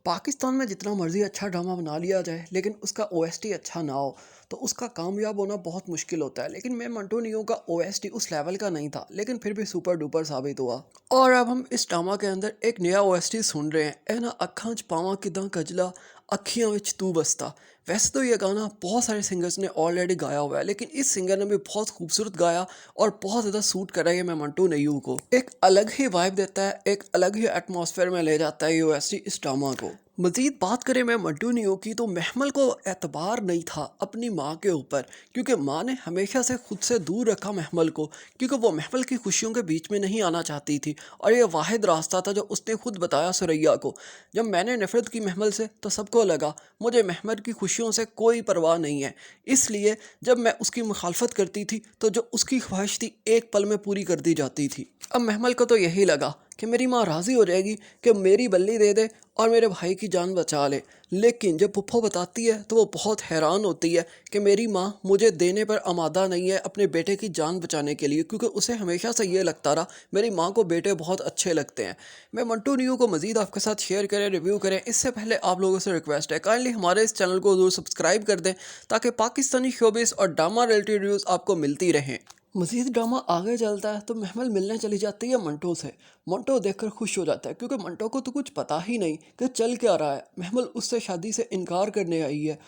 पाकिस्तान में जितना मर्जी अच्छा ड्रामा बना लिया जाए लेकिन उसका ओएसटी अच्छा ना हो तो उसका कामयाब होना बहुत मुश्किल होता है। लेकिन मैं मंटो नियो का ओएसटी उस लेवल का नहीं था लेकिन फिर भी सुपर डुपर साबित हुआ। और अब हम इस ड्रामा के अंदर एक नया ओएसटी सुन रहे हैं, ए ना अखां च पावां किदां कजला अखियां विच तू बसता। वैसे तो ये गाना बहुत सारे सिंगर्स ने ऑलरेडी गाया हुआ है लेकिन इस सिंगर ने भी बहुत खूबसूरत गाया और बहुत ज़्यादा सूट करा है मैं मंटो नियो को। एक अलग ही वाइब देता है, एक अलग ही एटमॉस्फेयर में ले जाता है ये ओएसटी इस ड्रामा को। मज़ीद बात करें मैं मंटो नियो की तो महमल को एतबार नहीं था अपनी माँ के ऊपर, क्योंकि माँ ने हमेशा से खुद से दूर रखा महमल को, क्योंकि वो महमल की खुशियों के बीच में नहीं आना चाहती थी और ये वाहिद रास्ता था जो उसने खुद बताया सुरैया को। जब मैंने नफरत की महमल से तो सबको लगा मुझे महमल की खुशियों से कोई परवाह नहीं है, इसलिए जब मैं उसकी मुखालफत करती थी तो जो उसकी ख्वाहिश थी एक पल में पूरी कर दी जाती थी। अब महमल को तो यही लगा कि मेरी माँ राज़ी हो जाएगी कि मेरी बल्ली दे दे और मेरे भाई की जान बचा ले, लेकिन जब पुप्पो बताती है तो वो बहुत हैरान होती है कि मेरी माँ मुझे देने पर आमादा नहीं है अपने बेटे की जान बचाने के लिए, क्योंकि उसे हमेशा से ये लगता रहा मेरी माँ को बेटे बहुत अच्छे लगते हैं। मैं मंटो नियो को मज़ीद आपके साथ शेयर करें, रिव्यू करें, इससे पहले आप लोगों से रिक्वेस्ट है काइंडली हमारे इस चैनल को ज़रूर सब्सक्राइब कर दें ताकि पाकिस्तानी शोबिस और ड्रामा रिलेटेड न्यूज़ आपको मिलती रहें। मज़ीद ड्रामा आगे चलता है तो महमल मिलने चली जाती है मंटो से। मंटो देखकर खुश हो जाता है क्योंकि मंटो को तो कुछ पता ही नहीं कि चल क्या रहा है। महमल उससे शादी से इनकार करने आई है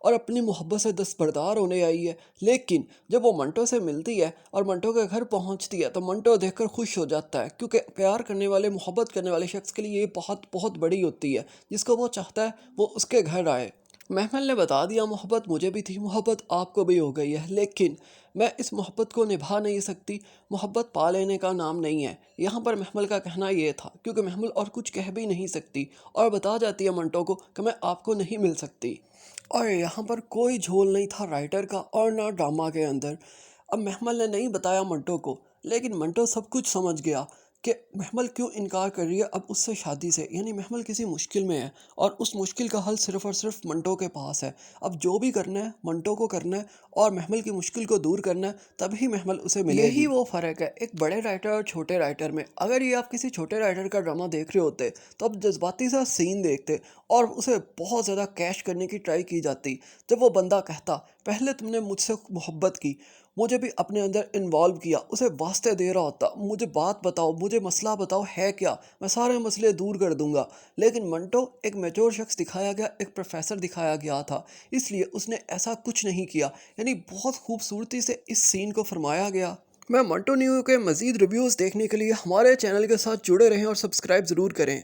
और अपनी मोहब्बत से दस्तबरदार होने आई है, लेकिन जब वो मंटो से मिलती है और मंटो के घर पहुंचती है तो मंटो देखकर खुश हो जाता है, क्योंकि प्यार करने वाले मोहब्बत करने वाले शख्स के लिए ये बहुत बहुत बड़ी होती है। जिसको वो चाहता है वो उसके घर आए। महमल ने बता दिया मोहब्बत मुझे भी थी, मोहब्बत आपको भी हो गई है, लेकिन मैं इस मोहब्बत को निभा नहीं सकती, मोहब्बत पा लेने का नाम नहीं है। यहाँ पर महमल का कहना ये था, क्योंकि महमल और कुछ कह भी नहीं सकती और बता जाती है मंटो को कि मैं आपको नहीं मिल सकती। और यहाँ पर कोई झोल नहीं था राइटर का और ना ड्रामा के अंदर। अब महमल ने नहीं बताया मंटो को, लेकिन मंटो सब कुछ समझ गया कि महमल क्यों इनकार कर रही है अब उससे शादी से। यानी महमल किसी मुश्किल में है और उस मुश्किल का हल सिर्फ़ और सिर्फ मंटो के पास है। अब जो भी करना है मंटो को करना है और महमल की मुश्किल को दूर करना है, तभी महमल उसे मिलेगी। यही वो फ़र्क है एक बड़े राइटर और छोटे राइटर में। अगर ये आप किसी छोटे राइटर का ड्रामा देख रहे होते तो आप जज्बाती सा सीन देखते और उसे बहुत ज़्यादा कैश करने की ट्राई की जाती। जब वो बंदा कहता पहले तुमने मुझसे मोहब्बत की, मुझे भी अपने अंदर इन्वॉल्व किया, उसे वास्ते दे रहा होता, मुझे बात बताओ, मुझे मसला बताओ है क्या, मैं सारे मसले दूर कर दूंगा। लेकिन मंटो एक मैच्योर शख्स दिखाया गया, एक प्रोफेसर दिखाया गया था, इसलिए उसने ऐसा कुछ नहीं किया। यानी बहुत खूबसूरती से इस सीन को फरमाया गया। मैं मंटो न्यू के मज़ीद रिव्यूज़ देखने के लिए हमारे चैनल के साथ जुड़े रहें और सब्सक्राइब ज़रूर करें।